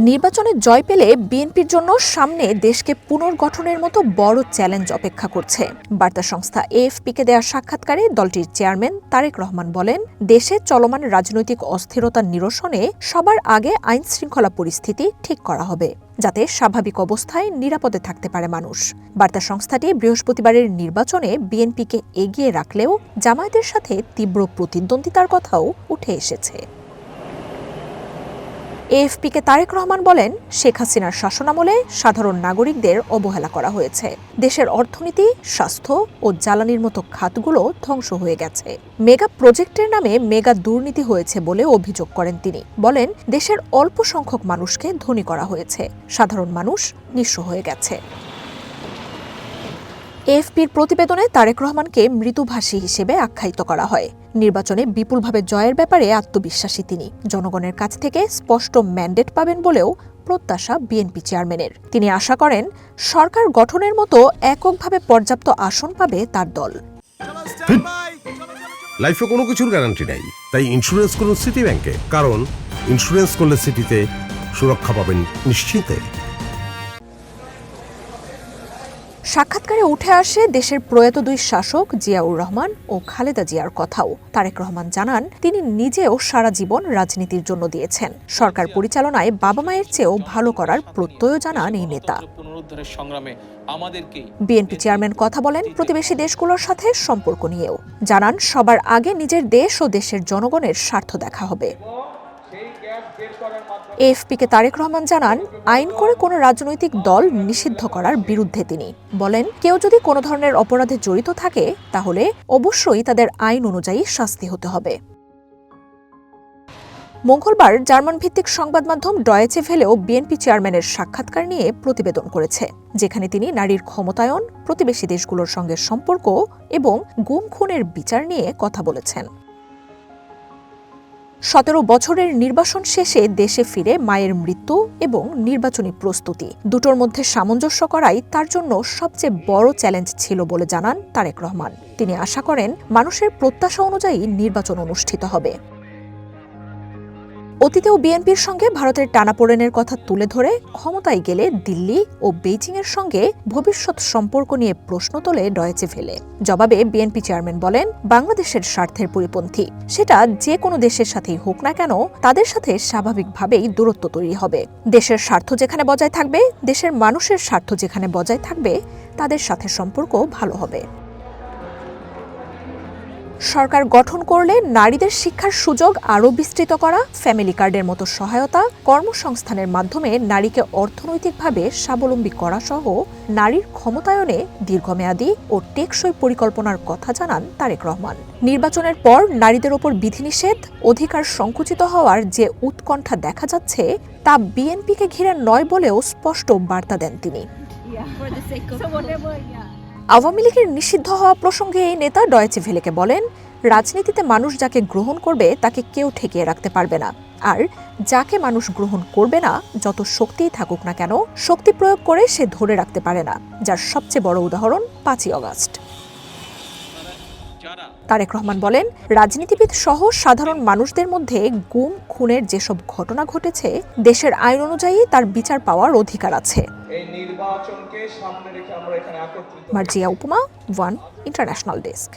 নির্বাচনে জয় পেলে বিএনপির জন্য সামনে দেশকে পুনর্গঠনের মতো বড় চ্যালেঞ্জ অপেক্ষা করছে। বার্তা সংস্থা এএফপিকে দেয়া সাক্ষাৎকারে দলটির চেয়ারম্যান তারেক রহমান বলেন, দেশে চলমান রাজনৈতিক অস্থিরতা নিরসনে সবার আগে আইন শৃঙ্খলা পরিস্থিতি ঠিক করা হবে, যাতে স্বাভাবিক অবস্থায় নিরাপদে থাকতে পারে মানুষ। বার্তা সংস্থাটি বৃহস্পতিবারের নির্বাচনে বিএনপিকে এগিয়ে রাখলেও জামায়াতের সাথে তীব্র প্রতিদ্বন্দ্বিতার কথাও উঠে এসেছে। এএফপিকে তারেক রহমান বলেন, শেখ হাসিনার শাসনামলে সাধারণ নাগরিকদের অবহেলা করা হয়েছে। দেশের অর্থনীতি, স্বাস্থ্য ও জ্বালানির মতো খাতগুলো ধ্বংস হয়ে গেছে। মেগা প্রজেক্টের নামে মেগা দুর্নীতি হয়েছে বলে অভিযোগ করেন তিনি। বলেন, দেশের অল্প সংখ্যক মানুষকে ধনী করা হয়েছে, সাধারণ মানুষ নিঃস্ব হয়ে গেছে। এএফপির প্রতিবেদনে তারেক রহমানকে মৃদুভাষী হিসেবে আখ্যায়িত করা হয়। নির্বাচনে বিপুলভাবে জয়ের ব্যাপারে আত্মবিশ্বাসী তিনি। জনগণের কাছ থেকে স্পষ্ট ম্যান্ডেট পাবেন বলেও প্রত্যাশা বিএনপি চেয়ারম্যানের। তিনি আশা করেন, সরকার গঠনের মতো এককভাবে পর্যাপ্ত আসন পাবে তার দল। লাইফে কোনো কিছুর গ্যারান্টি নাই, তাই ইন্স্যুরেন্স করুন সিটি ব্যাংকে, কারণ ইন্স্যুরেন্স করলে সিটিতে সুরক্ষা পাবেন নিশ্চিন্তে। সাক্ষাৎকারে উঠে আসে দেশের প্রয়াত দুই শাসক জিয়াউর রহমান ও খালেদা জিয়ার কথাও। তারেক রহমান জানান, তিনি নিজেও সারা জীবন রাজনীতির জন্য দিয়েছেন। সরকার পরিচালনায় বাবা মায়ের চেয়েও ভালো করার প্রত্যয় জানান এই নেতা। বিএনপি চেয়ারম্যান কথা বলেন প্রতিবেশী দেশগুলোর সাথে সম্পর্ক নিয়েও। জানান, সবার আগে নিজের দেশ ও দেশের জনগণের স্বার্থ দেখা হবে। এএফপিকে তারেক রহমান জানান, আইন করে কোনো রাজনৈতিক দল নিষিদ্ধ করার বিরুদ্ধে তিনি। বলেন, কেউ যদি কোনো ধরনের অপরাধে জড়িত থাকে তাহলে অবশ্যই তাদের আইন অনুযায়ী শাস্তি হতে হবে। মঙ্গলবার জার্মান ভিত্তিক সংবাদ মাধ্যম ডয়েচে ভেলেও বিএনপি চেয়ারম্যানের সাক্ষাৎকার নিয়ে প্রতিবেদন করেছে, যেখানে তিনি নারীর ক্ষমতায়ন, প্রতিবেশী দেশগুলোর সঙ্গে সম্পর্ক এবং গুম খুনের বিচার নিয়ে কথা বলেছেন। 17 বছরের নির্বাসন শেষে দেশে ফিরে মায়ের মৃত্যু এবং নির্বাচনী প্রস্তুতি দুটোর মধ্যে সামঞ্জস্য করাই তার জন্য সবচেয়ে বড় চ্যালেঞ্জ ছিল বলে জানান তারেক রহমান। তিনি আশা করেন, মানুষের প্রত্যাশা অনুযায়ী নির্বাচন অনুষ্ঠিত হবে। অতীতেও বিএনপির সঙ্গে ভারতের টানাপোড়েনের কথা তুলে ধরে ক্ষমতায় গেলে দিল্লি ও বেইজিংয়ের সঙ্গে ভবিষ্যৎ সম্পর্ক নিয়ে প্রশ্ন তোলে ডয়েচে ভেলে। জবাবে বিএনপি চেয়ারম্যান বলেন, বাংলাদেশের স্বার্থের পরিপন্থী, সেটা যে কোনো দেশের সাথেই হোক না কেন, তাদের সাথে স্বাভাবিকভাবেই দূরত্ব তৈরি হবে। দেশের স্বার্থ যেখানে বজায় থাকবে, দেশের মানুষের স্বার্থ যেখানে বজায় থাকবে, তাদের সাথে সম্পর্ক ভালো হবে। সরকার গঠন করলে নারীদের শিক্ষার সুযোগ আরও বিস্তৃত করা, ফ্যামিলি কার্ডের মতো সহায়তা, কর্মসংস্থানের মাধ্যমে নারীকে অর্থনৈতিকভাবে স্বাবলম্বী করা সহ নারীর ক্ষমতায়নে দীর্ঘমেয়াদী ও টেকসই পরিকল্পনার কথা জানান তারেক রহমান। নির্বাচনের পর নারীদের ওপর বিধিনিষেধ, অধিকার সংকুচিত হওয়ার যে উৎকণ্ঠা দেখা যাচ্ছে, তা বিএনপিকে ঘিরে নয় বলেও স্পষ্ট বার্তা দেন তিনি। আওয়ামী লীগের নিষিদ্ধ হওয়া প্রসঙ্গে এই নেতা ডয়েচে ভেলেকে বলেন, রাজনীতিতে মানুষ যাকে গ্রহণ করবে তাকে কেউ ঠেকিয়ে রাখতে পারবে না, আর যাকে মানুষ গ্রহণ করবে না, যত শক্তিই থাকুক না কেন, শক্তি প্রয়োগ করে সে ধরে রাখতে পারে না, যার সবচেয়ে বড় উদাহরণ 5ই আগস্ট। তারেক রহমান বলেন, রাজনীতিবিদ সহ সাধারণ মানুষদের মধ্যে গুম খুনের যেসব ঘটনা ঘটেছে, দেশের আইন অনুযায়ী তার বিচার পাওয়ার অধিকার আছে। মার্জিয়া উপমা, ওয়ান ইন্টারন্যাশনাল ডেস্ক।